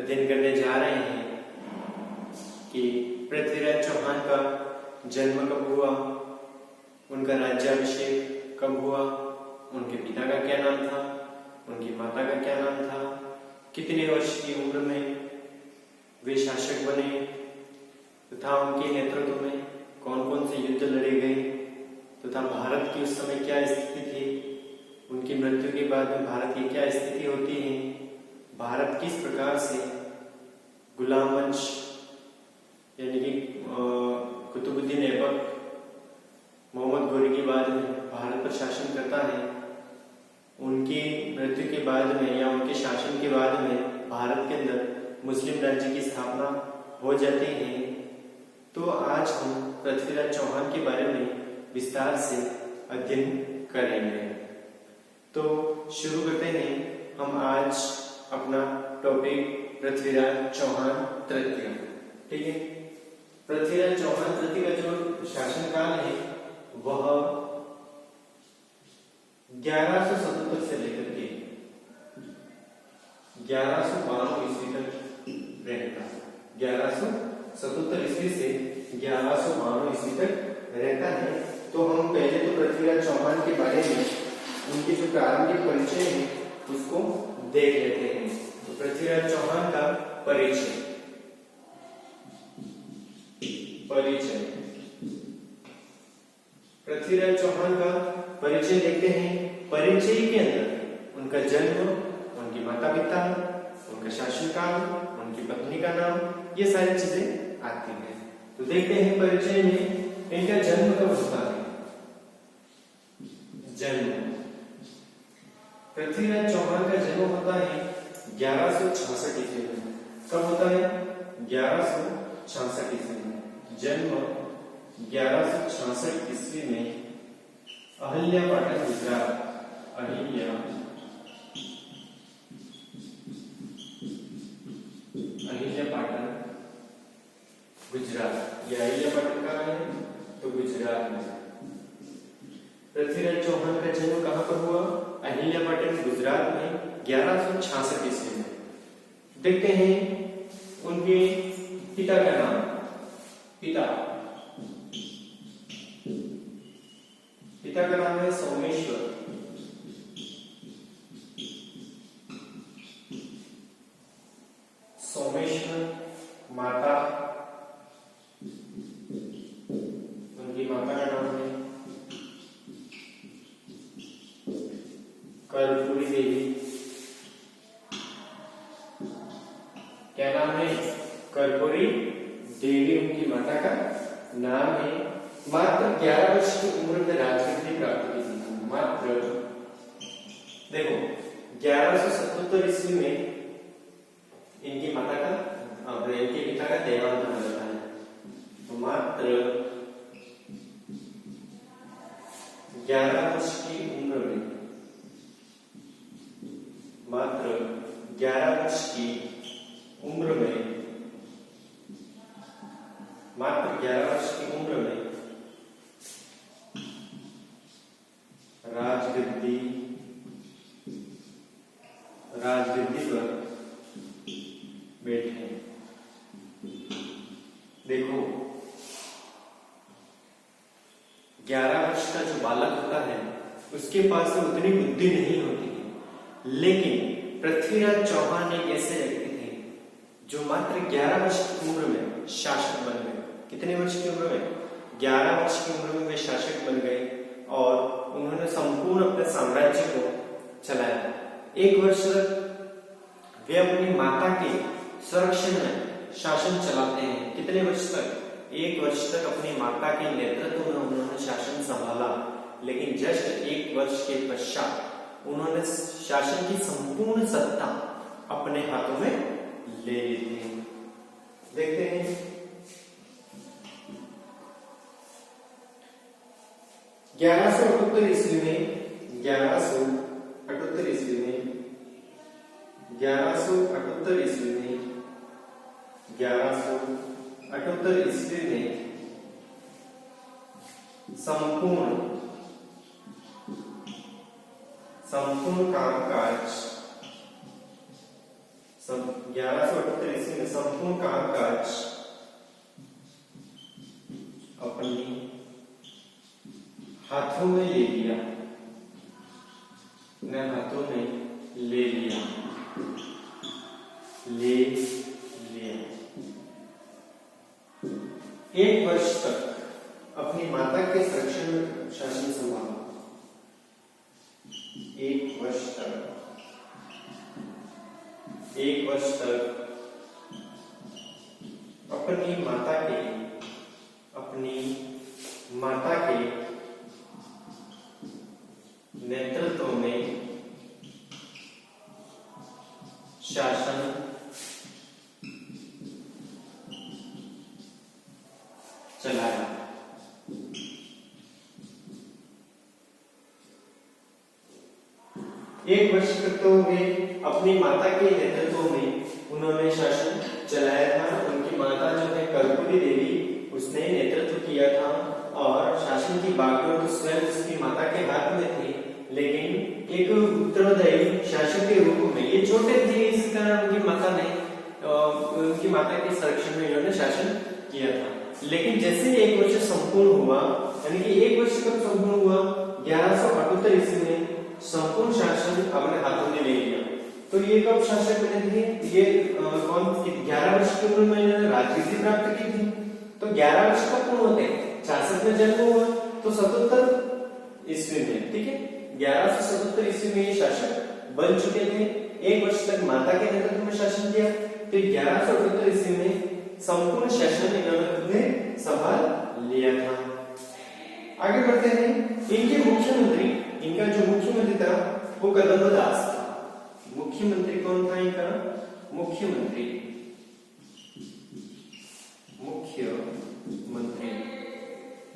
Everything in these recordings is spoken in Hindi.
अध्ययन करने जा रहे हैं कि पृथ्वीराज चौहान का जन्म कब हुआ, उनका राज्याभिषेक कब हुआ, उनके पिता का क्या नाम था, उनकी माता का क्या नाम था, कितने वर्ष की उम्र में वे शासक बने तथा उनके नेतृत्व में कौन कौन से युद्ध लड़े गए तथा भारत की उस समय क्या स्थिति थी, उनकी मृत्यु के बाद में भारत की क्या स्थिति होती है, भारत किस प्रकार से गुलाम वंश यानी कि कुतुबुद्दीन ऐबक मोहम्मद गोरी के बाद में भारत पर शासन करता है, उनकी मृत्यु के बाद में या उनके शासन के बाद में भारत के अंदर मुस्लिम राज्य की स्थापना हो जाती है। तो आज हम पृथ्वीराज चौहान के बारे में विस्तार से अध्ययन करेंगे। तो शुरू करते हैं हम आज अपना टॉपिक पृथ्वीराज चौहान तृतीय। ठीक है, पृथ्वीराज चौहान तृतीय का जो शासनकाल है वह 1177 से लेकर के 1192 ईस्वी तक रहता। 1177 ईस्वी से 1192 ईस्वी तक रहता है। तो हम पहले तो पृथ्वीराज चौहान के बारे में उनके जो प्रारंभिक परिचय है उसको देख लेते हैं। तो पृथ्वीराज चौहान का परिचय पृथ्वीराज चौहान का परिचय देखते हैं। परिचय के अंदर उनका जन्म, उनकी माता पिता, उनका शासनकाल, उनकी पत्नी का नाम, ये सारी चीजें आती हैं। तो देखते हैं परिचय में इनका जन्म कब होता है। जन्म पृथ्वीराज चौहान का जन्म होता है 1166 ईस्वी में। कब होता है? 1166 ईस्वी में। जन्म 1166 ईस्वी में अहिल्या पाटन गुजरात। अहिल्या पाटन गुजरात। यह अहिल्या पाटन कहाँ है? तो गुजरात में। पृथ्वीराज चौहान का जन्म कहाँ पर हुआ? अहिल्या पाटन गुजरात में 1166 ईस्वी में। देखते हैं उनके पिता का नाम। पिता का नाम है सोमेश्वर। माता, उनकी माता का नाम है कर्पूरी देवी। क्या नाम है? कर्पूरी देवी उनकी माता का नाम है। मात्र 11 वर्ष की उम्र में राजगद्दी प्राप्त की थी। मात्र देखो 1177 ईस्वी में इनकी माता का इनके पिता का देहांत हो जाता है। तो मात्र 11 वर्ष की उम्र में, मात्र 11 वर्ष की उम्र में, मात्र 11 वर्ष की उम्र में राजगद्दी पर बैठे। देखो 11 वर्ष का जो बालक होता है उसके पास तो उतनी बुद्धि नहीं होती है, लेकिन पृथ्वीराज चौहान एक ऐसे व्यक्ति थे जो मात्र 11 वर्ष की उम्र में शासक बन गए। कितने वर्ष की उम्र में? 11 वर्ष की उम्र में वे शासक बन गए और उन्होंने संपूर्ण अपने साम्राज्य को चलाया। 1 वर्ष तक वे अपनी माता के संरक्षण में शासन चलाते हैं। कितने वर्ष तक? 1 वर्ष तक अपनी माता के नेतृत्व में उन्होंने शासन संभाला, लेकिन जस्ट 1 वर्ष के पश्चात उन्होंने शासन की संपूर्ण सत्ता अपने हाथों में ले ली थी। देखते हैं 1178 ईस्वी में 1178 ईस्वी में 1178 ईस्वी में 1178 ईस्वी में संपूर्ण कामकाज 1178 ईस्वी में संपूर्ण कामकाज अपने हाथों में ले लिया, अपने हाथों में ले लिया, ले लिया। 1 वर्ष तक अपनी माता के संरक्षण में शासन संभाला। 1 वर्ष तक, 1 वर्ष तक अपनी माता के नेतृत्व में शासन चलाया। एक वर्ष तक तो वे अपनी माता के नेतृत्व में उन्होंने शासन चलाया था। उनकी माता जो है कर्पूरी देवी, उसने नेतृत्व किया था और शासन की बागडोर तो स्वयं उसकी माता के हाथ में थी, लेकिन एक उत्तरदायी शासक के रूप में ये छोटे थे, इस कारण उनकी माता के संरक्षण में इन्होंने शासन किया था। लेकिन जैसे 1 वर्ष संपूर्ण हुआ, यानी कि 1 वर्ष कब संपूर्ण हुआ? 1178 ईस्वी में संपूर्ण शासन अपने हाथों में ले लिया। तो ये कब शासक बने थे? ये कौन? 11 वर्ष की उम्र में इन्होंने राजनीति प्राप्त की थी। तो 11 वर्ष कब पूर्ण होते हैं? 66 में जन्म हुआ तो 77 ईस्वी में, ठीक है, 1177 ईस्वी में ये शासक बन चुके थे। 1 वर्ष तक माता के नेतृत्व में शासन किया, फिर 1178 ईस्वी में संपूर्ण शासन इन्होंने संभाल लिया था। आगे बढ़ते हैं। इनके मुख्यमंत्री, इनका जो मुख्यमंत्री था वो कदम्ब दास था। मुख्यमंत्री कौन था इनका? मुख्यमंत्री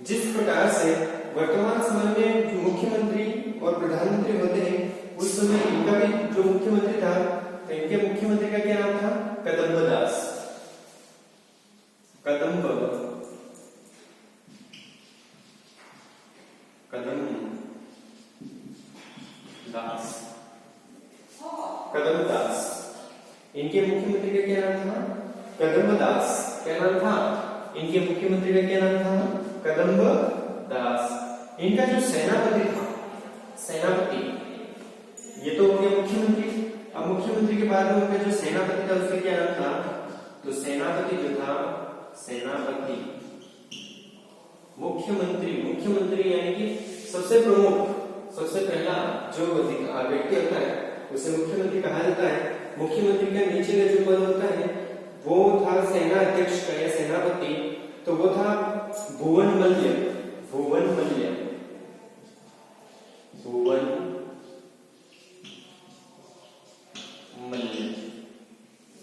जिस प्रकार से वर्तमान समय में जो मुख्यमंत्री और प्रधानमंत्री होते हैं, उस समय इनका भी जो मुख्यमंत्री था, तो इनके मुख्यमंत्री का क्या नाम था? कदम्ब दास। कदम्ब दास, इनके मुख्यमंत्री का क्या नाम था? कदम्ब दास। क्या नाम था इनके मुख्यमंत्री का? क्या नाम था? कदम्ब दास। इनका जो सेनापति था, सेनापति, ये तो हो गया मुख्यमंत्री। अब मुख्यमंत्री के बाद में उनका जो सेनापति था उसका क्या नाम था? तो सेनापति जो था, सेनापति, मुख्यमंत्री यानी कि सबसे प्रमुख, सबसे पहला जो व्यक्ति होता है उसे मुख्यमंत्री कहा जाता है। मुख्यमंत्री के नीचे का जो पद होता है वो था सेना अध्यक्ष का या सेनापति, तो वो था भुवनमल्य।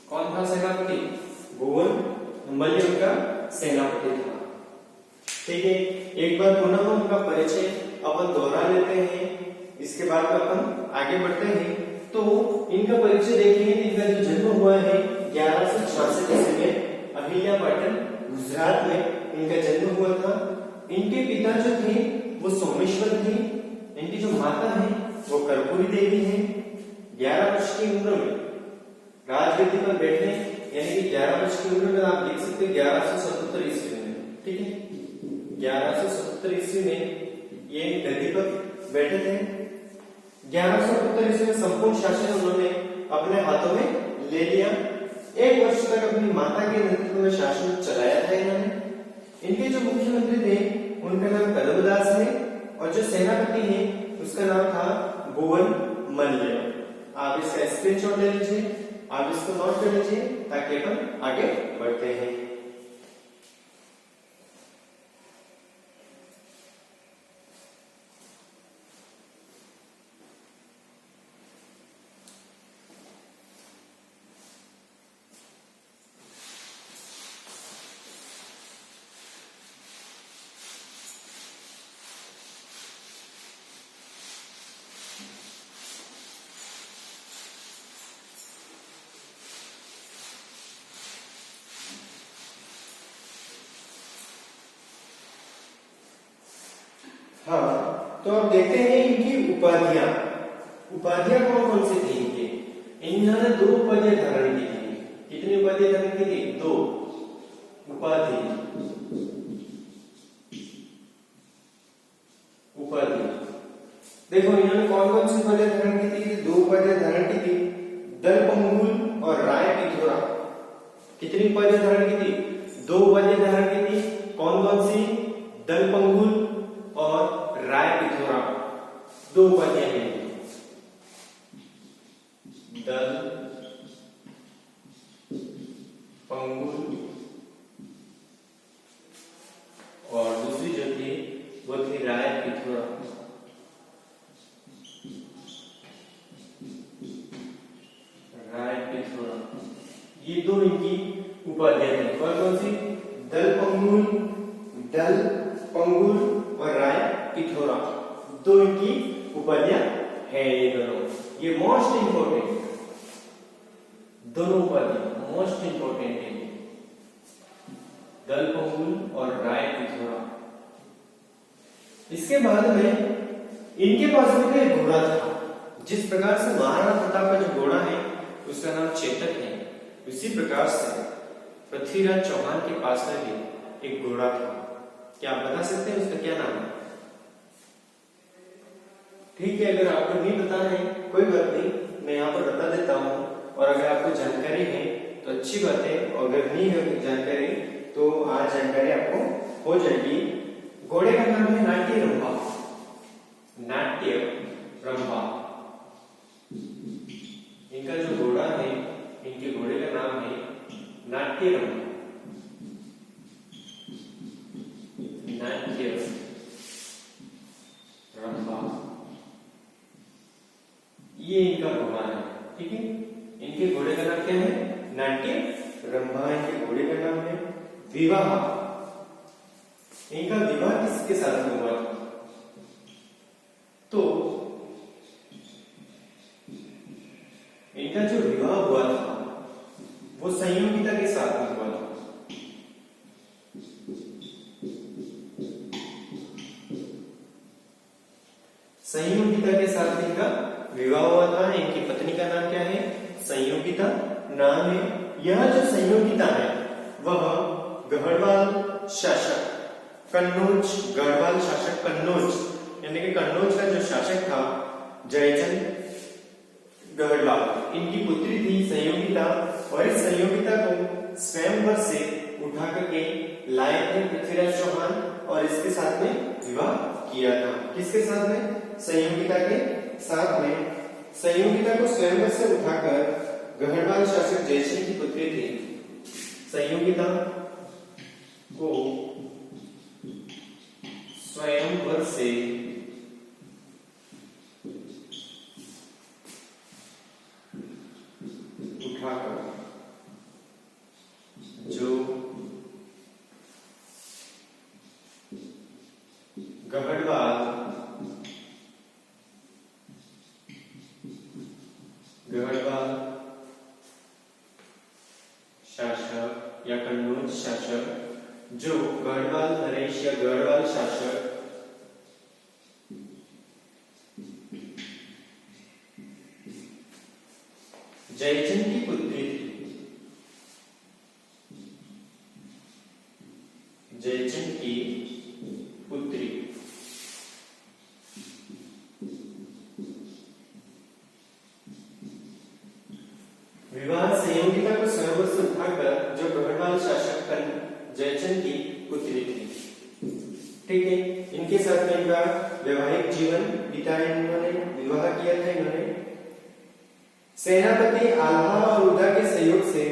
कौन था सेनापति? भुवनमल्य उनका सेनापति था। ठीक है, एक बार पुनः उनका परिचय अपन दोहरा लेते हैं, इसके बाद अपन आगे बढ़ते हैं। तो इनका परिचय देखिए। इनका जो जन्म हुआ है 1166 ईस्वी में अहिल्यापाटन, गुजरात में इनका जन्म हुआ था। इनके पिता जो थे वो सोमेश्वर थे। इनकी जो माता है वो कर्पूरी देवी है। 11 वर्ष की उम्र में राजगद्दी पर बैठे, यानी कि 11 वर्ष की उम्र में आप देख सकते हैं 1177 ईस्वी में, ठीक है, 1177 ईस्वी में ये गद्दी पर बैठे थे। 1177 ईस्वी में संपूर्ण शासन उन्होंने अपने हाथों में ले लिया। 1 वर्ष तक अपनी माता के नेतृत्व में शासन चलाया था इन्होंने। इनके जो मुख्यमंत्री थे उनका नाम कदम्ब दास है और जो सेनापति है उसका नाम था भुवनमल्य। आप इसका स्क्रीनशॉट ले लीजिए, आप इसको नोट कर लीजिए ताकि अपन आगे बढ़ते हैं। हाँ, तो अब देखते हैं इनकी उपाधियां कौन कौन सी थी इनके। इन्होंने 2 उपाधियां धारण की कितनी उपाधि धारण की थी? 2 उपाधि देखो इन्होंने कौन कौन सी उपाधियां धारण की थी? 2 उपाधियां धारण की थी, दलपंगुल और राय पिथोरा। कितनी उपाधियां धारण की थी? 2 उपाधियां धारण की थी। कौन कौन सी? दलपंगुल और राय पिथोरा, 2 उपाधियां हैं। दल पंगुल और दूसरी जो थी वो थी राय पिथोरा। राय पिथोरा, ये 2 इनकी उपाधियां हैं। कौन कौन सी? दल पंगुल और राय पिथोरा, 2 इनकी उपाधियां है। ये दोनों, ये मोस्ट इंपोर्टेंट दोनों उपाधि मोस्ट इंपोर्टेंट है, दल पंगुल और राय पिथोरा। इसके बाद में इनके पास में एक घोड़ा था। जिस प्रकार से महाराणा प्रताप का जो घोड़ा है उसका नाम चेतक है, उसी प्रकार से पृथ्वीराज चौहान के पास में भी एक घोड़ा था। क्या आप बता सकते हैं उसका क्या नाम है? ठीक है, अगर आपको नहीं पता है कोई बात नहीं, मैं यहाँ पर बता देता हूँ। और अगर आपको जानकारी है तो अच्छी बात है, और अगर नहीं है जानकारी तो आज जानकारी आपको हो जाएगी। घोड़े का नाम है नाट्य रंभा। नाट्य रंभा इनका जो घोड़ा है, इनके घोड़े का नाम है नाट्य रंभा। नाट्य रंभा ये इनका घोड़ा है। ठीक है, इनके घोड़े का नाम क्या है? नाट्य रंभा। इनके घोड़े का नाम है विवाह। इनका विवाह किसके साथ में हुआ? तो इनका जो विवाह हुआ था वो संयोगिता के साथ में हुआ था। संयोगिता के साथ इनका विवाह हुआ था। इनकी पत्नी का नाम क्या है? संयोगिता नाम है। यह जो संयोगिता है वह गढ़वाल शासक कन्नौज, गढ़वाल शासक कन्नौज यानी कि कन्नौज का जो शासक था जयचंद गढ़वाल, इनकी पुत्री थी संयोगिता। और इस संयोगिता को स्वयंवर से उठा करके लाए थे पृथ्वीराज चौहान और इसके साथ में विवाह किया था। किसके साथ में? संयोगिता के साथ में। संयोगिता को स्वयंवर से उठाकर गढ़वाल शासक जयचंद की पुत्री थी। संयोगिता को स्वयंवर से उठाकर जो गढ़वाल शासक या कन्नौज शासक, जो गढ़वाल नरेश या गढ़वाल शासक जयचंद की पुत्री थी। जयचंद की पुत्री विवाह संयोगिता को स्वयंवर से उठाकर जो गढ़वाल शासक जयचंद की पुत्री थी। ठीक है, इनके साथ में इनका वैवाहिक जीवन बिताया, इन्होंने विवाह किया था। इन्होंने सेनापति आल्हा और उदा के सहयोग से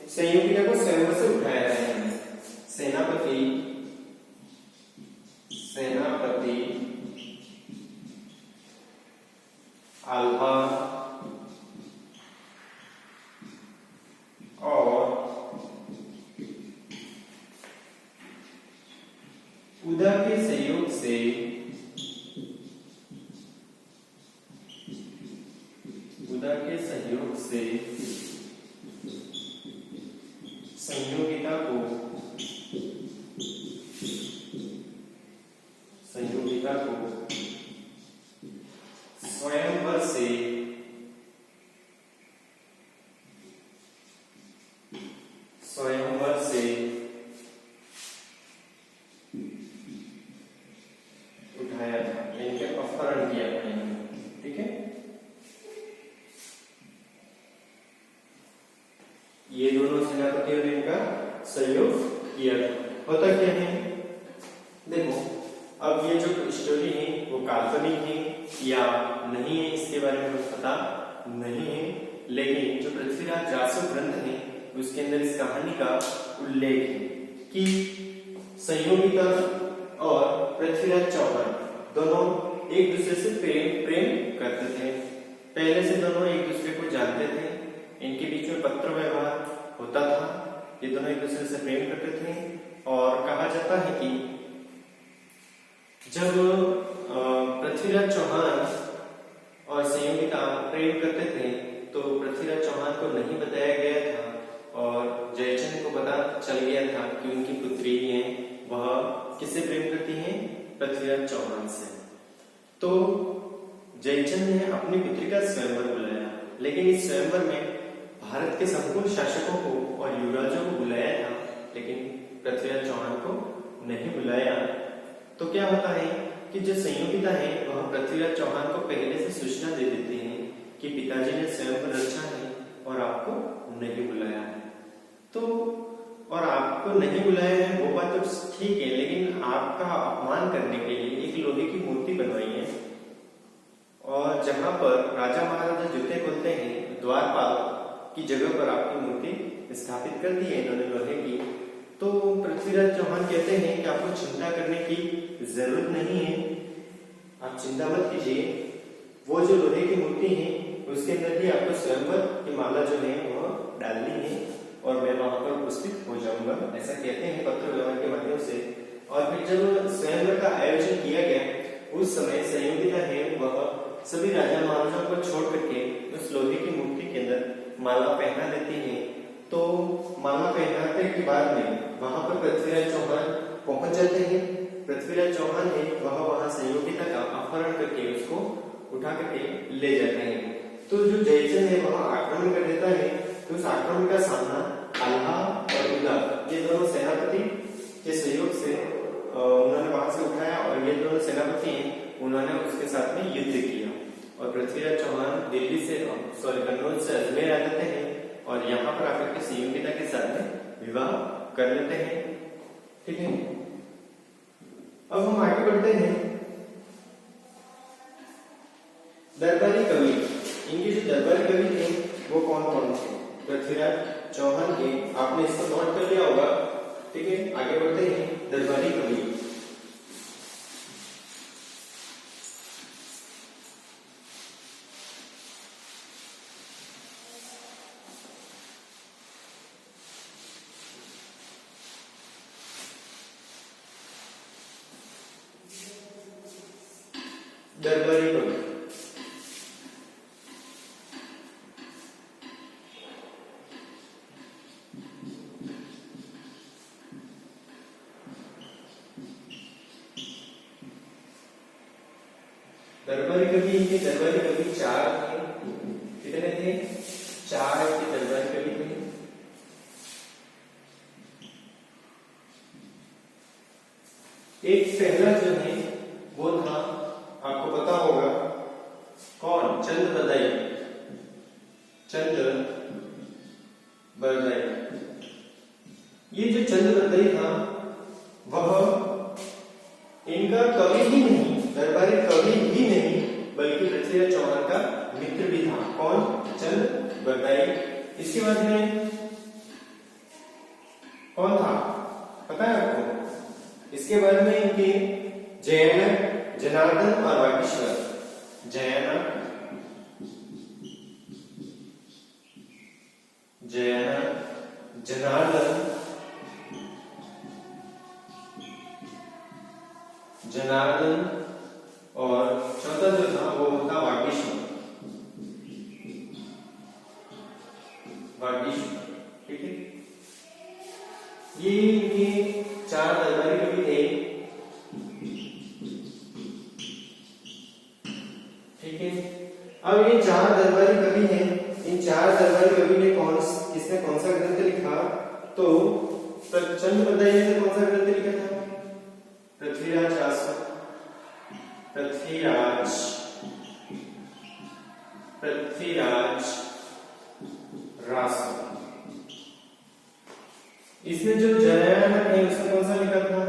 संयोगिता को स्वयंवर से उठाया था। सेनापति आल्हा और उदा के सहयोग से संयोगिता को स्वयंवर से स्वयंवर से उठाया था, यानी कि अपहरण किया था इन्होंने, ठीक है। ये दोनों सेनापतियों ने इनका सहयोग किया था। होता क्या है, देखो अब ये जो स्टोरी है वो काल्पनिक है या नहीं है इसके बारे में कुछ पता नहीं है, लेकिन जो पृथ्वीराज जासू ग्रंथ है उसके अंदर इस कहानी का उल्लेख है कि संयोगिता और पृथ्वीराज चौहान दोनों एक दूसरे से प्रेम करते थे। पहले से दोनों एक दूसरे को जानते थे, इनके बीच में पत्र व्यवहार होता था, ये दोनों एक दूसरे से प्रेम करते थे। और कहा जाता है कि जब पृथ्वीराज चौहान और संयोगिता प्रेम करते थे तो पृथ्वीराज चौहान को नहीं बताया गया था और जयचंद को पता चल गया था कि उनकी पुत्री है वह किससे प्रेम करती है, पृथ्वीराज चौहान से। तो जयचंद ने अपनी पुत्री का स्वयंवर बुलाया, लेकिन इस स्वयंवर में भारत के संपूर्ण शासकों को और युवराजों को बुलाया था, लेकिन पृथ्वीराज चौहान को नहीं बुलाया। तो क्या होता है कि जो संयोगिता है वह पृथ्वीराज चौहान को पहले से सूचना दे देते हैं कि पिताजी ने स्वयंवर रचा है और आपको नहीं बुलाया है। तो और आपको नहीं बुलाया है वो बात तो ठीक है, लेकिन आपका अपमान करने के लिए एक लोहे की मूर्ति बनवाई है और जहां पर राजा महाराजा जूते खोलते हैं द्वारपाल की जगह पर आपकी मूर्ति स्थापित कर दी है इन्होंने लोहे की। तो पृथ्वीराज चौहान कहते हैं कि आपको चिंता करने की जरूरत नहीं है, आप चिंता मत कीजिए, वो जो लोहे की मूर्ति है उसके अंदर भी आपको स्वयंवर की माला जो है वो डालनी है और मैं वहां पर उपस्थित हो जाऊंगा, ऐसा कहते हैं पत्र व्यवहार के माध्यम से। और फिर जब स्वयंवर का आयोजन किया गया उस समय संयोगिता है वह सभी राजा महाराजाओं को छोड़ करके उस लोहे की मूर्ति के अंदर माला पहना देती है। तो माला पहनाने के बाद में वहां पर पृथ्वीराज चौहान पहुंच जाते हैं। पृथ्वीराज चौहान है वह वहां संयोगिता का अपहरण करके उसको उठा करके ले जाते हैं। तो जो जयचंद है वह आक्रमण कर देता है, तो उस आक्रमण का सामना अल्हा और उदय ये दोनों सेनापति के सहयोग से उन्होंने वहां से उठाया और ये दोनों सेनापति हैं उन्होंने उसके साथ में युद्ध किया और पृथ्वीराज चौहान दिल्ली से कन्नौज से अजमेर आ जाते हैं और यहाँ पर आकर के संयोगिता के साथ में विवाह कर लेते हैं, ठीक है। अब हम आगे बढ़ते हैं। दरबारी कवि, इनके जो दरबारी कवि थे वो कौन कौन थे? पृथ्वीराज चौहान के, आपने इसको नोट कर लिया होगा, ठीक है। आगे बढ़ते हैं। दरबारी कवि, दरबारी कवि दरबारी कवि के दरबारी कवि चार थे। कितने थे? चार के दरबारी कवि थे। एक पहला जो है वो था, आपको पता होगा कौन? चंद बरदाई। चंद बरदाई, ये जो चंद बरदाई था वह इनका कवि ही नहीं, दरबारी कवि ही नहीं बल्कि पृथ्वीराज चौहान का मित्र भी था। कौन? चंद बरदाई। इसके बाद में कौन था पता है आपको? इसके बाद में इनके जयनक, जनार्दन और वागीश्वर। जयनक, जनार्दन, जनार्दन और चौथा जो था वो था वागीश्वर। वागीश्वर, ठीक है। ये इनके चार दरबारी कवि थे, ठीक है। अब ये चार दरबारी कवि हैं, इन चार दरबारी कवि ने किसने कौन सा ग्रंथ लिखा? तो चंद बताइए तो कौन सा ग्रंथ लिखा था? पृथ्वीराज रासो, पृथ्वीराज रासो। इसमें जो जयानक है उसने कौन सा लिखा था?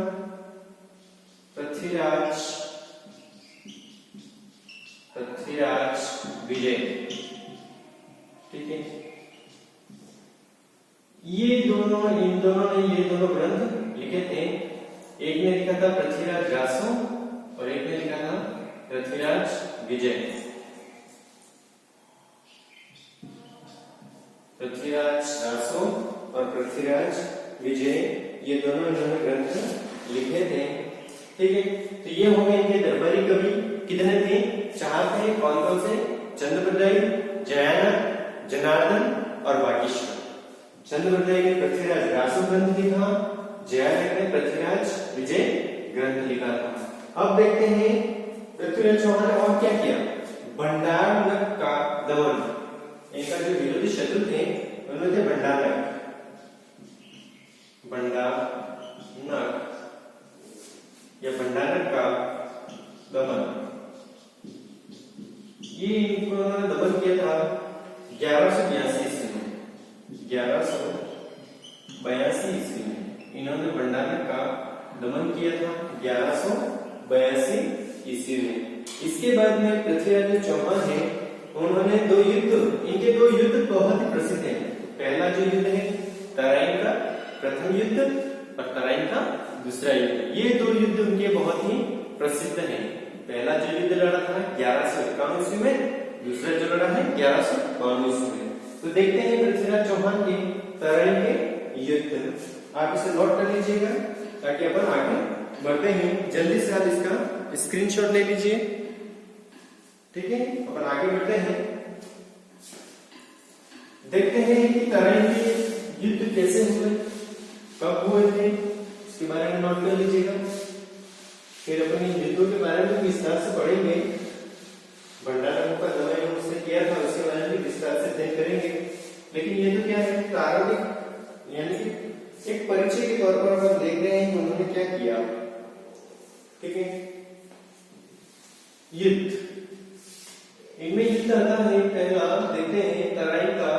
पृथ्वीराज विजय। ठीक है, इन दोनों ने ये दोनों ग्रंथ लिखे थे। एक ने लिखा था पृथ्वीराज रासो और एक ने लिखा था पृथ्वीराज विजय। पृथ्वीराज रासो और पृथ्वीराज विजय, ये दोनों इन्होंने ग्रंथ लिखे थे। ठीक है, तो ये हो गए इनके दरबारी कवि। कितने थे? 4 थे। कौन से? चंद्रप्रदायी, जयानक, जनार्दन और वागीश्वर। चंद्रप्रदायी ने पृथ्वीराज रासो ग्रंथ लिखा, जयानक ने पृथ्वीराज विजय ग्रंथ लिखा था। अब देखते हैं पृथ्वीराज चौहान ने और क्या किया। भंडारनक का दमन, इनका जो विरोधी शत्रु थे उन्होंने थे भंडारनक या भंडारनक का दमन। ये इनको उन्होंने दमन किया था 1182 ईस्वी में। 1182 ईस्वी में इन्होंने भंडारनक का दमन किया था 1182 ईस्वी में। इसके बाद में पृथ्वीराज चौहान है, उन्होंने इनके दो युद्ध बहुत ही प्रसिद्ध हैं। पहला जो युद्ध है तराइन का प्रथम युद्ध और तराइन का दूसरा युद्ध, ये 2 युद्ध उनके बहुत ही प्रसिद्ध हैं। पहला जो युद्ध लड़ा था 1151 ईस्वी में, दूसरा जो लड़ा है 1152 ईस्वी में। तो देखते हैं पृथ्वीराज चौहान के तराइन के युद्ध। आप इसे नोट कर लीजिएगा ताकि अपन आगे बढ़ते हैं। जल्दी से आप इसका स्क्रीनशॉट ले लीजिए। ठीक है, अपन आगे बढ़ते हैं। देखते हैं कि तराइन के युद्ध कैसे हुए, कब हुए थे, इसके बारे में नोट कर लीजिएगा। फिर अपन इन युद्धों के बारे में विस्तार से पढ़ेंगे। भंडारनक का दमन उसने किया था, उसके बारे में विस्तार से अध्ययन करेंगे। लेकिन ये तो क्या है, प्रारंभिक यानी कि एक परिचय के तौर पर हम देख रहे हैं कि उन्होंने क्या किया। ठीक है, युद्ध, इनमें युद्ध आता है। पहला देखते हैं तराइन का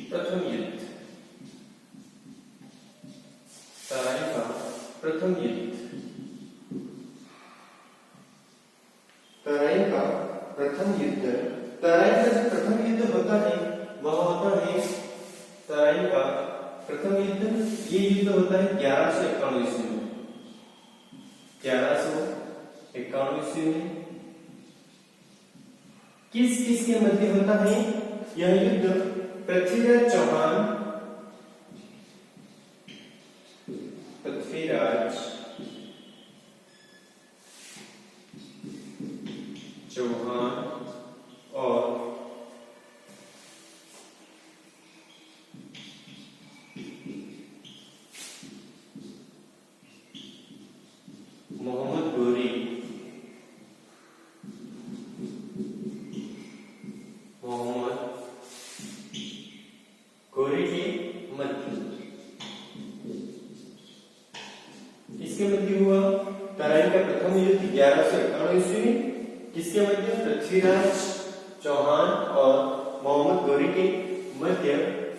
प्रथम युद्ध। तराइन का प्रथम युद्ध, तराइन का प्रथम युद्ध। तराइन का जो प्रथम युद्ध होता है वह होता है तराइन का प्रथम युद्ध। ये युद्ध होता है 1151 ईस्वी में। 1151 ईस्वी में किस के मध्य होता है यह युद्ध? पृथ्वीराज चौहान और मोहम्मद गोरी के मध्य, इसके मध्य हुआ तराइन का प्रथम युद्ध 1151 ईस्वी में। किसके मध्य? पृथ्वीराज चौहान और मोहम्मद गोरी के मध्य।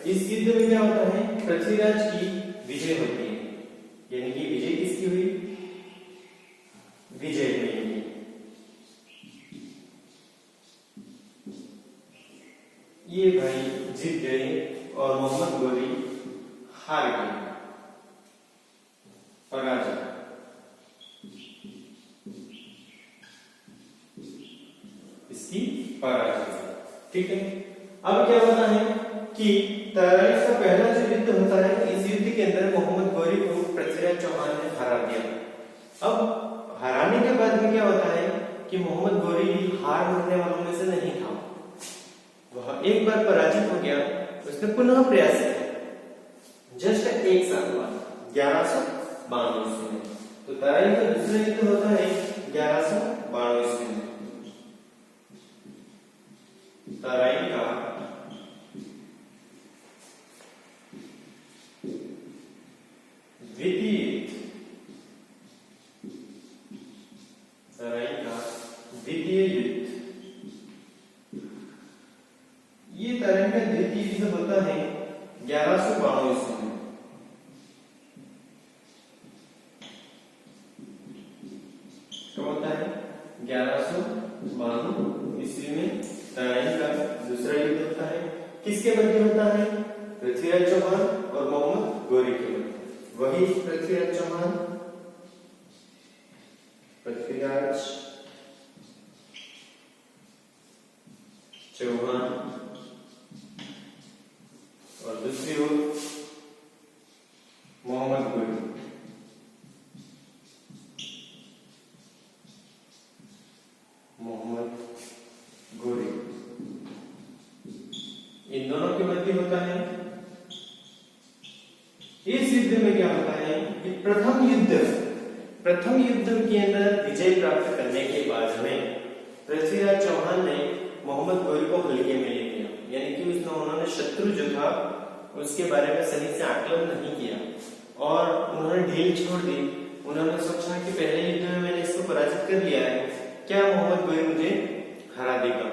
इस युद्ध में क्या होता है? पृथ्वीराज की विजय होती है, यानी कि विजय किसकी हुई? विजय हुई। ये भाई जीत गए और मोहम्मद गोरी हार गए, पराजय। इसकी पराजय। ठीक है, अब क्या होता है कि तराइन का पहला जो युद्ध होता है, इस युद्ध के अंदर मोहम्मद गोरी को पृथ्वीराज चौहान ने हरा दिया। अब हराने के बाद में क्या होता है कि मोहम्मद गोरी हार मानने वालों में से नहीं था। वह एक बार पराजित हो गया, उसने पुनः प्रयास किया। जस्ट एक साल बाद 1192 ईस्वी में। तो तराइन का दूसरा युद्ध होता है 1192 ईस्वी में। तराइन का द्वितीय युद्ध, तराइन का द्वितीय युद्ध, ये तराइन का द्वितीय युद्ध होता है 1192 ईस्वी में। कब होता है? 1192 ईस्वी में तराइन का दूसरा युद्ध होता है। किसके मध्य होता है? पृथ्वीराज चौहान और मोहम्मद गोरी के मध्य। वही पृथ्वीराज चौहान, पृथ्वीराज चौहान और दूसरी ओर मोहम्मद गोरी। मोहम्मद गोरी, इन दोनों के मध्य होता है। इस युद्ध में क्या होता है कि प्रथम युद्ध के अंदर विजय प्राप्त करने के बाद में पृथ्वीराज चौहान ने मोहम्मद गोरी को हल्के में ले लिया, यानी कि उन्होंने शत्रु जो था उसके बारे में सही से आकलन नहीं किया और उन्होंने ढील छोड़ दी। उन्होंने सोचा कि पहले युद्ध में मैंने इसको पराजित कर लिया है, क्या मोहम्मद गोरी मुझे हरा देगा।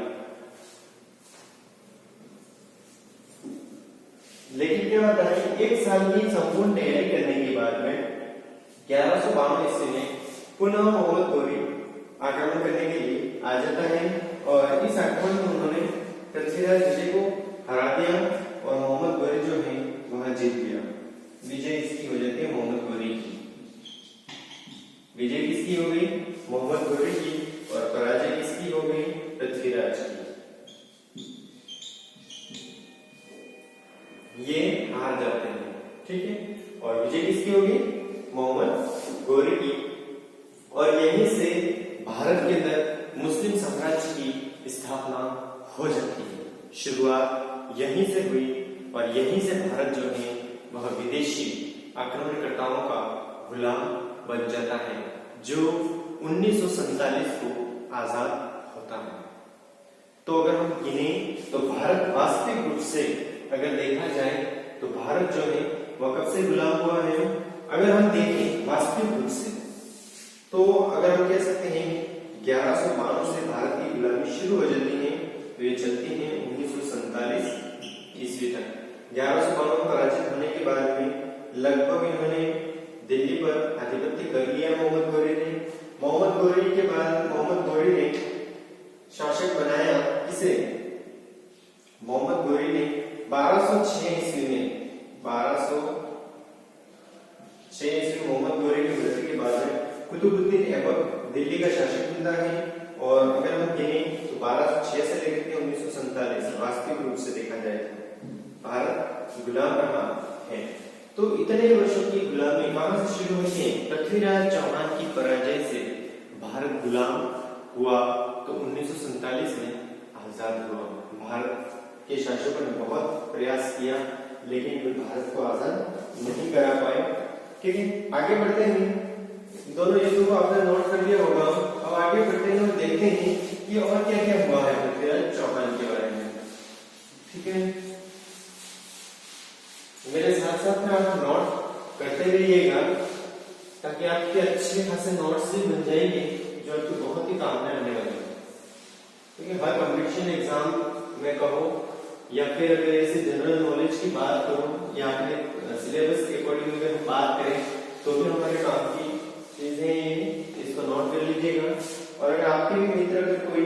लेकिन क्या होता है, एक साल की संपूर्ण तैयारी करने के बाद में 1192 ईस्वी में पुनः मोहम्मद गोरी आक्रमण करने के लिए आ जाता है और इस आक्रमण में उन्होंने पृथ्वीराज विजय को हरा दिया और मोहम्मद गोरी जो है वह जीत गया। विजय इसकी हो जाती है मोहम्मद गोरी की। विजय किसकी हो गई? मोहम्मद गोरी की, और पराजय किसकी हो गई? पृथ्वीराज की। ये हार जाते हैं, ठीक है। और विजय किसकी होगी? मोहम्मद गोरी की। और यहीं से भारत के अंदर मुस्लिम साम्राज्य की स्थापना हो जाती है। शुरुआत यहीं से हुई और यहीं से भारत जो है वह विदेशी आक्रमणकर्ताओं का गुलाम बन जाता है, जो 1947 को आजाद होता है। तो अगर हम गिने तो भारत वास्तविक रूप से अगर देखा जाए तो भारत जो है वह कब से गुलाम हुआ है? अगर हम देखें वास्तविक रूप से तो अगर हम कह सकते हैं 1192 से भारत की गुलामी शुरू हो जाती है तो ये चलती है 1947 ईस्वी तक। 1192 में पराजित होने के बाद में लगभग इन्होंने दिल्ली पर आधिपत्य कर लिया मोहम्मद गोरी ने। मोहम्मद गोरी के बाद मोहम्मद गोरी ने शासक बनाया किसे? मोहम्मद गोरी ने 1206 ईस्वी में 1206 ईस्वी मोहम्मद गोरी की मृत्यु के बाद में कुतुबुद्दीन ऐबक दिल्ली का शासक बनता है। और अगर हम गिनें तो 1206 से लेकर 1947 वास्तविक रूप से देखा जाए तो भारत गुलाम रहा है। तो इतने वर्षों की गुलामी कहां से शुरू हुई है? पृथ्वीराज चौहान की पराजय से भारत गुलाम हुआ तो 1947 में आजाद हुआ। भारत के शासकों ने बहुत प्रयास किया लेकिन वे भारत को आजाद नहीं करा पाए। ठीक है, आगे बढ़ते हैं। दोनों युद्धों को आपने नोट कर लिया होगा। अब आगे बढ़ते हैं और देखते हैं कि और क्या क्या हुआ है पृथ्वीराज चौहान के बारे में। ठीक है, मेरे साथ साथ में आप नोट करते रहिएगा ताकि आपके अच्छे खासे नोट्स भी बन जाएंगे जो आपको बहुत ही काम में आने वाले हैं। ठीक है, हर कॉम्पिटिशन एग्जाम में कहो या फिर अगर ऐसे जनरल नॉलेज की बात करूं या फिर सिलेबस के अकॉर्डिंग अगर हम बात करें तो भी हमारे काम की चीजें, इसको नोट कर लीजिएगा। और अगर आपके भी मित्र अगर कोई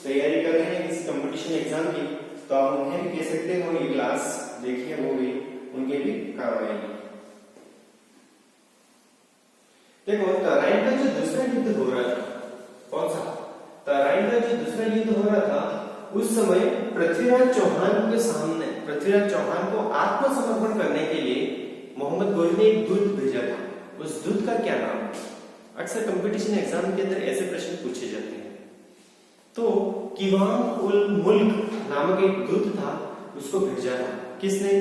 तैयारी कर रहे हैं किसी कंपटीशन एग्जाम की तो आप उन्हें भी कह सकते हो ये क्लास देखिए, वो भी उनके भी काम आएगी। देखो, तराइन का जो दूसरा युद्ध हो रहा था, कौन सा? तराइन का जो दूसरा युद्ध हो रहा था उस समय पृथ्वीराज चौहान के सामने, पृथ्वीराज चौहान को आत्मसमर्पण करने के लिए मोहम्मद गोरी ने एक दूत भेजा था। उस दूत का क्या नाम है? अक्सर कंपटीशन एग्जाम के अंदर ऐसे प्रश्न पूछे जाते हैं। तो किवाम उल मुल्क नामक एक दूत था, उसको भेजा था किसने?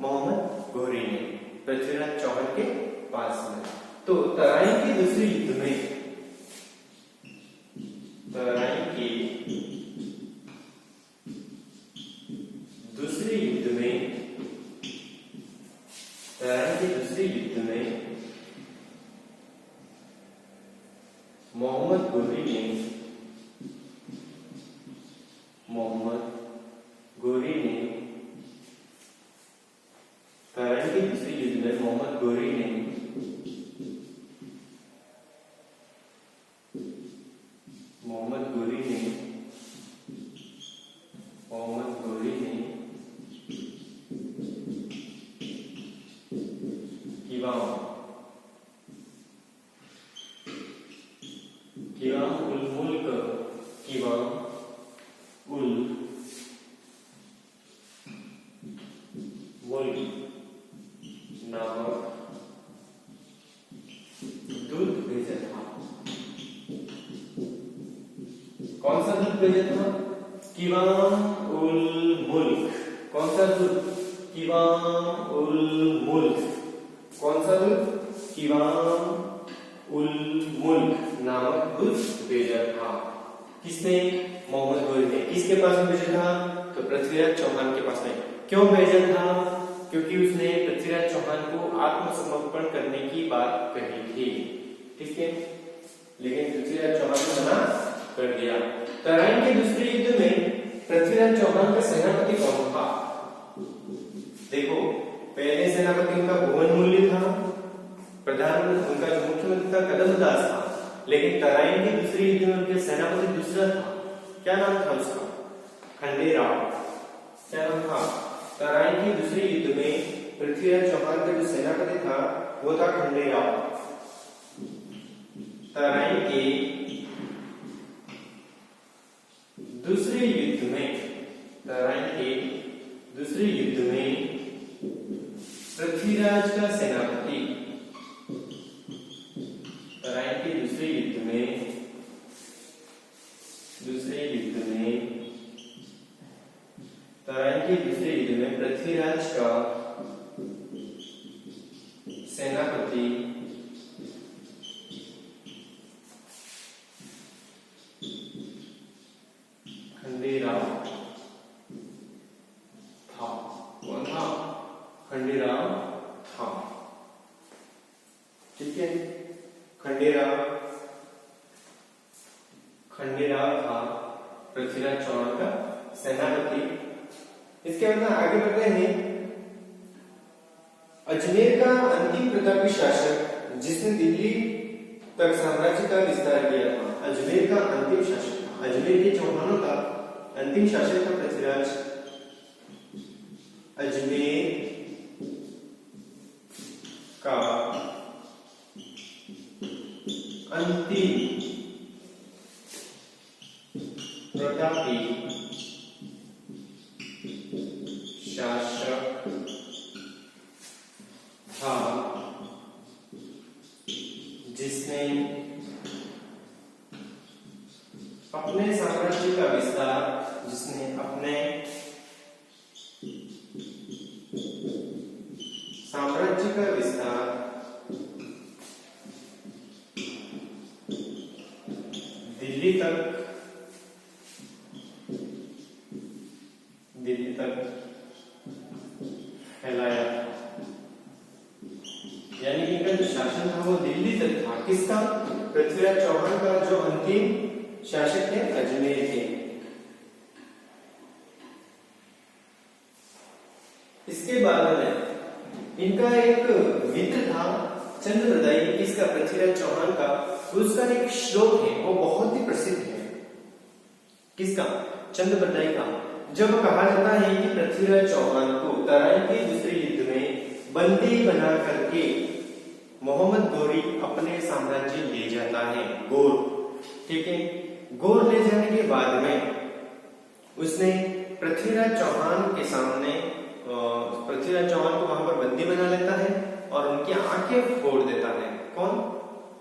मोहम्मद गोरी ने पृथ्वीराज चौहान के पास में। तो तराइन के दूसरे युद्ध में, तराइन के तराइन के दूसरे युद्ध में मोहम्मद गोरी ने क़िवाम उल मुल्क नामक दूध भेजा था। कौन सा दूध भेजा था? क़िवाम उल मुल्क। कौन सा दूध? क़िवाम उल मुल्क। कौन सा दूध? क़िवाम उल मुल्क नामक दूध भेजा था। किसने? मोहम्मद गोरी ने। किसके पास में भेजा था? तो पृथ्वीराज चौहान के पास में। क्यों भेजा था? क्योंकि उसने पृथ्वीराज चौहान को आत्मसमर्पण करने की बात कही थी। ठीक है, लेकिन पृथ्वीराज चौहान ने मना कर दिया। तराइन के दूसरे युद्ध में पृथ्वीराज चौहान का सेनापति कौन था? देखो, पहले सेनापति उनका भुवन मूल्य था, प्रधानमंत्री उनका जो मुख्यमंत्री था कदमदास था, लेकिन तराइन के दूसरे युद्ध में उनके सेनापति दूसरा था। क्या नाम था उसका? खंडेराव। क्या नाम था? तराइन के दूसरे युद्ध में पृथ्वीराज चौहान का जो सेनापति था वो था खंडेराव। तराइन के दूसरे युद्ध में पृथ्वीराज का सेनापति तराइन के दूसरे युद्ध में पृथ्वीराज का सेनापति खंडेराव था। कौन था? खंडेराव था। ठीक है, खंडेराव था पृथ्वीराज चौहान का सेनापति। इसके बाद आगे बढ़ते हैं। अजमेर का अंतिम प्रतापी शासक जिसने दिल्ली तक साम्राज्य का विस्तार किया था। अजमेर का अंतिम शासक, अजमेर के चौहानों का अंतिम शासक था पृथ्वीराज। अजमेर का अंतिम प्रतापी शासक था जिसने अपने साम्राज्य का विस्तार दिल्ली तक फैलाया, यानी कि इनका जो शासन था वो दिल्ली तक था। किसका? पृथ्वीराज चौहान का जो अंतिम शासक थे अजमेर के। इसके बाद में इनका एक मित्र था चंद्रप्रदायी। किसका? पृथ्वीराज चौहान का। उसका एक श्लोक है वो बहुत ही प्रसिद्ध है। किसका? चंद्रप्रदायी का। जब कहा जाता है कि पृथ्वीराज चौहान को तराइन के दूसरे युद्ध में बंदी बना करके मोहम्मद गोरी अपने साम्राज्य ले जाता है, गौर। ठीक है, गौर ले जाने के बाद में उसने पृथ्वीराज चौहान के सामने पृथ्वीराज चौहान को वहां पर बंदी बना लेता है और उनकी आंखें फोड़ देता है। कौन?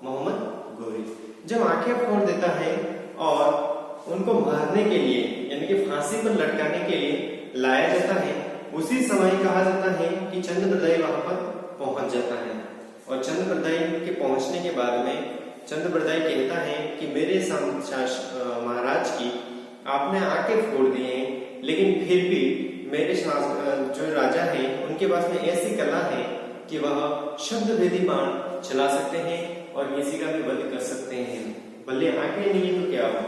मोहम्मद गोरी। जब आंखें फोड़ देता है और उनको मारने के लिए यानी कि फांसी पर लटकाने के लिए लाया जाता है, उसी समय कहा जाता है कि चंद्रप्रदायी वहां पर पहुंच जाता है। और चंद्रप्रदायी के पहुंचने के बाद में चंद्रप्रदायी कहता है कि मेरे महाराज की आपने आंखें फोड़ दी हैं, लेकिन फिर भी मेरे जो राजा है उनके पास में ऐसी कला है कि वह शब्द भेदी बाण चला सकते हैं और किसी का भी वध कर सकते हैं। भले आंखें नहीं है तो क्या हुआ।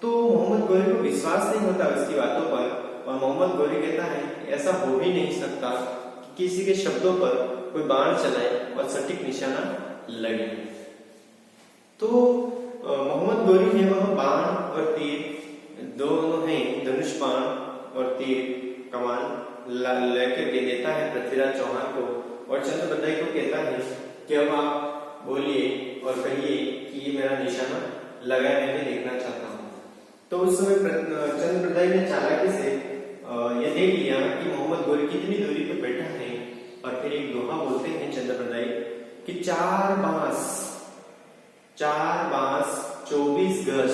तो मोहम्मद गौरी को विश्वास नहीं होता उसकी बातों पर, और मोहम्मद गौरी कहता है ऐसा हो भी नहीं सकता कि किसी के शब्दों पर कोई बाण चलाए और सटीक निशाना लगे। तो मोहम्मद गौरी है वह बाण और तीर दोनों हैं, धनुष बाण और तीर कमान लेकर के देता है पृथ्वीराज चौहान को, और चंद्रप्रदाई को कहता है कि अब आप बोलिए और कहिए कि ये मेरा निशाना लगा है, मैं देखना चाहता हूँ। तो उस समय चंद्रप्रदाई ने चालाकी से ये देख लिया कि मोहम्मद गौरी कितनी दूरी पर बैठा है, और फिर एक दोहा बोलते हैं चंद्रप्रदाई कि 4 बांस 24 गज,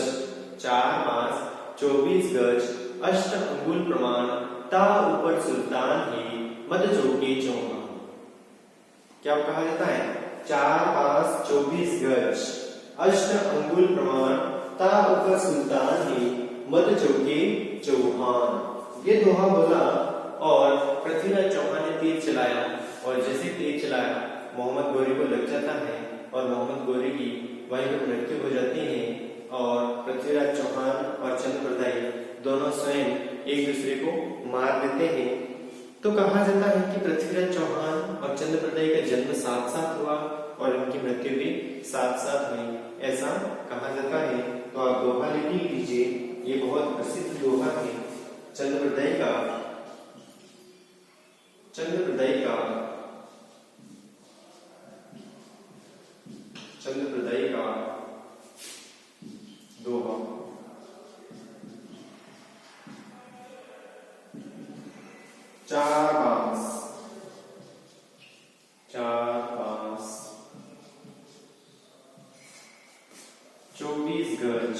4 बांस 24 गज, 8 अंगुल प्रमाण, ता ऊपर सुल्तान ही मद चौकी चौहान। क्या कहा जाता है? 4 बांस 24 गज, 8 अंगुल प्रमाण, ता ऊपर सुल्तान ही मद चौकी चौहान। ये दोहा बोला और पृथ्वीराज चौहान ने तीर चलाया, और जैसे तीर चलाया मोहम्मद गौरी को लग जाता है, और मोहम्मद गौरी की वहीं पर मृत्यु हो जाती है, और पृथ्वीराज चौहान और चंद्रप्रदाई दोनों स्वयं एक दूसरे को मार देते हैं। तो कहा जाता है कि पृथ्वीराज चौहान और चंद्रप्रदाई का जन्म साथ साथ हुआ और उनकी मृत्यु भी साथ साथ हुई, ऐसा कहा जाता है। तो आप दोहा लिख लीजिए, ये बहुत प्रसिद्ध दोहा है चंद्रप्रदाई का दोहा। चार बांस 24 गज,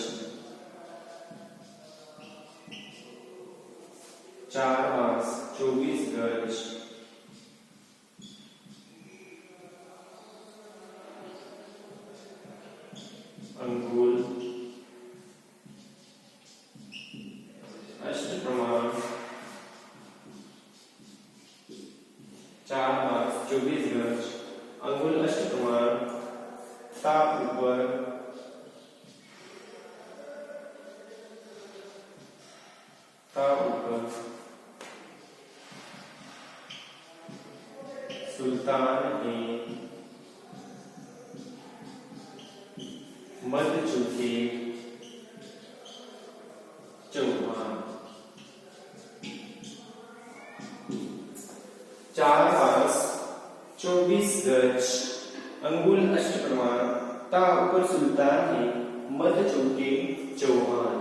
4 बांस 24 गज, अंगुल, अष्ट प्रमाण, 4 बांस 24 गज, अंगुल, अष्ट प्रमाण, ता ऊपर सुल्तान है मद चुके चौहान। 4 बांस 24 गज, अंगुल, अष्ट प्रमाण, ता ऊपर सुल्तान है मद चुके चौहान।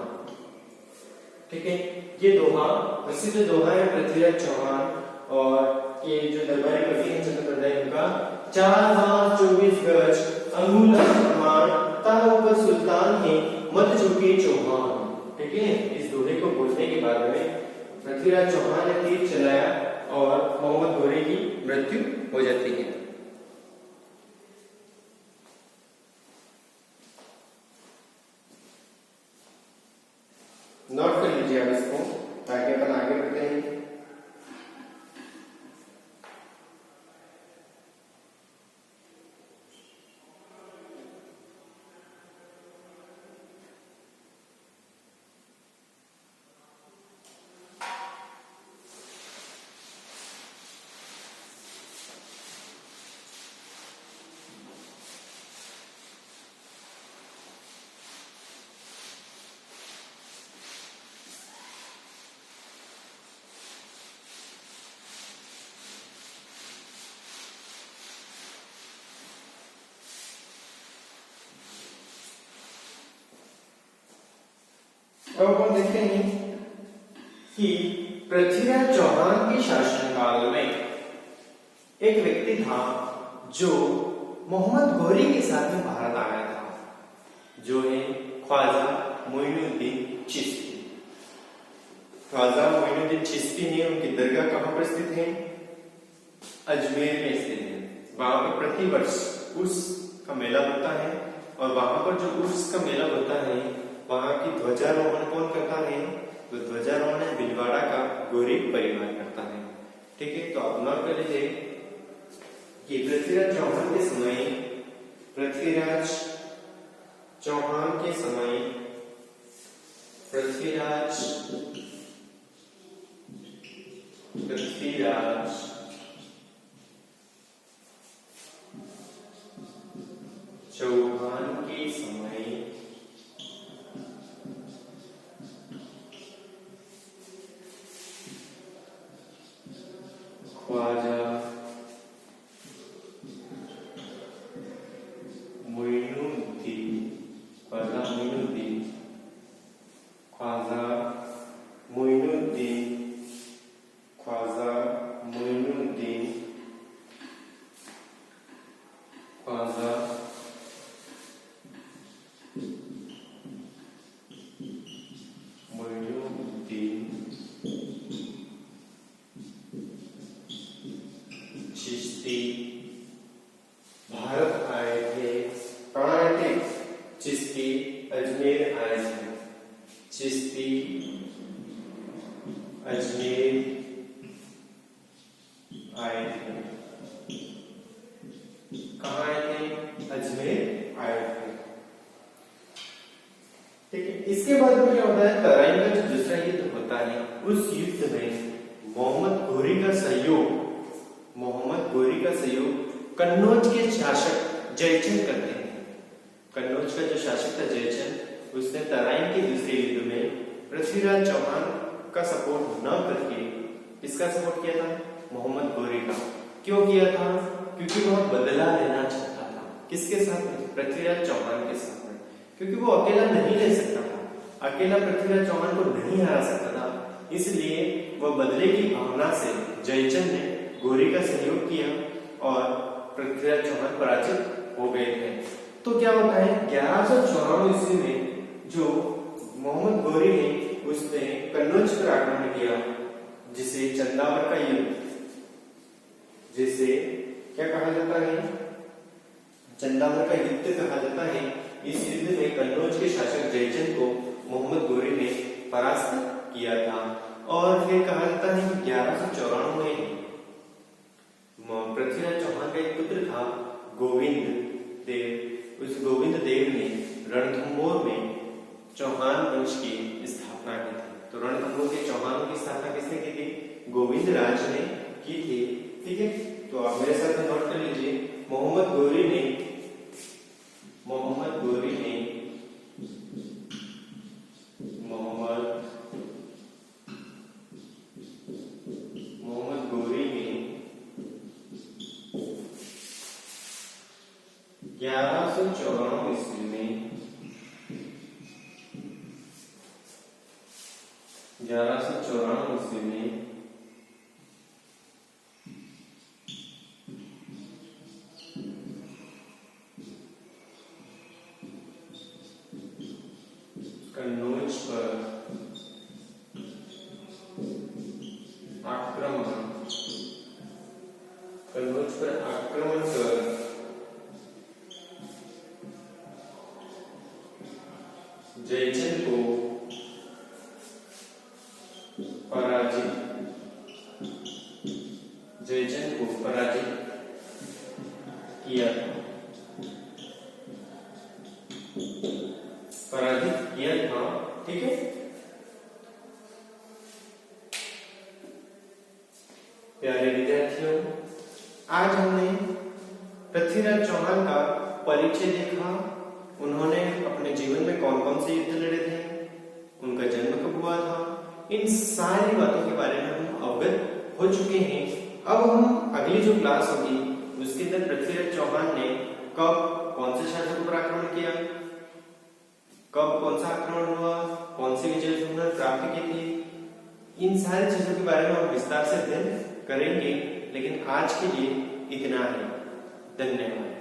ठीक है, ये दोहा प्रसिद्ध दोहा है पृथ्वीराज चौहान और ये जो दरबारी कवि हैं चंद्रप्रदाई उनका। 4 बांस 24 गज, अंगुल, अष्ट प्रमाण, ता ऊपर सुल्तान है मद चुके चौहान। ठीक है, इस दोहे को बोलने के बाद में पृथ्वीराज चौहान ने तीर चलाया और मोहम्मद गौरी की मृत्यु हो जाती है। नोट कर लीजिए आप इसको ताकि अपन आगे बढ़ते हैं। अब हम देखते हैं कि पृथ्वीराज चौहान के शासनकाल में एक व्यक्ति था जो मोहम्मद गौरी के साथ में भारत आ गया था, जो है ख्वाजा मोइनुद्दीन चिश्ती। ख्वाजा मोइनुद्दीन चिश्ती ने उनकी दरगाह कहाँ पर स्थित है? अजमेर में स्थित है। वहां पर प्रतिवर्ष उर्स का मेला होता है, और वहां पर जो उर्स का मेला होता है वहां की ध्वजारोहण कौन करता है? तो ध्वजारोहण भीलवाड़ा का गौरी परिवार करता है। ठीक है, तो आप नोट कर लीजिए कि पृथ्वीराज चौहान के समय पृथ्वीराज चौहान के समय पृथ्वीराज चौहान के समय ख्वाजा चिश्ती भारत आए थे। कहाँ आए थे? चिश्ती अजमेर आए थे। चिश्ती अजमेर आए थे। कहाँ आए थे? अजमेर आए थे। ठीक है, इसके बाद में क्या होता है? तराइन का जो दूसरा युद्ध होता है, उस युद्ध में मोहम्मद घोरी का सहयोग कन्नौज के शासक जयचंद करते हैं। कन्नौज का जो शासक था जयचंद, उसने तराइन के दूसरे युद्ध में पृथ्वीराज चौहान का सपोर्ट न करके किसका सपोर्ट किया था? मोहम्मद घोरी का। क्यों किया था? क्योंकि वह बदला लेना चाहता था। किसके साथ में? पृथ्वीराज चौहान के साथ में। क्योंकि वो अकेला नहीं ले सकता था, अकेला पृथ्वीराज चौहान को नहीं हरा सकता था, इसलिए वह बदले की भावना से जयचंद ने घोरी का सहयोग किया और पृथ्वीराज चौहान पराजित हो गए थे। तो क्या होता है? 1194 ईस्वी में जो मोहम्मद घोरी ने उसने कन्नौज पर आक्रमण किया, जिसे चंदावर का युद्ध, जिसे क्या कहा जाता है? चंदावर का युद्ध कहा जाता है। इस युद्ध में कन्नौज के शासक जयचंद को मोहम्मद घोरी ने परास्त किया था। और फिर कहा जाता है कि 1194 में पृथ्वीराज चौहान का एक पुत्र था गोविंद देव। उस गोविंद देव ने रणथंभौर में चौहान वंश की स्थापना की थी। तो रणथंभौर के चौहानों की स्थापना किसने की थी? गोविंद राज ने की थी। ठीक है, तो आप मेरे साथ नोट कर लीजिए। मोहम्मद घोरी ने ग्यारह सौ चौरानवे ईस्वी में कन्नौज पर आक्रमण कर जयचंद को पराजित किया था। ठीक है, प्यारे विद्यार्थियों, आज हमने पृथ्वीराज चौहान का परिचय देखा। उन्होंने अपने जीवन में कौन कौन से युद्ध लड़े थे, उनका जन्म कब हुआ था, इन सारी बातों के बारे में हम अवगत हो चुके हैं। अब हम अगली जो क्लास होगी उसके अंदर पृथ्वीराज चौहान ने कब कौन से शासकों पर आक्रमण किया, कब कौन सा आक्रमण हुआ, कौन सी विजय उन्होंने प्राप्त की थी, इन सारी चीजों के बारे में हम विस्तार से अध्ययन करेंगे। लेकिन आज के लिए इतना ही। धन्यवाद।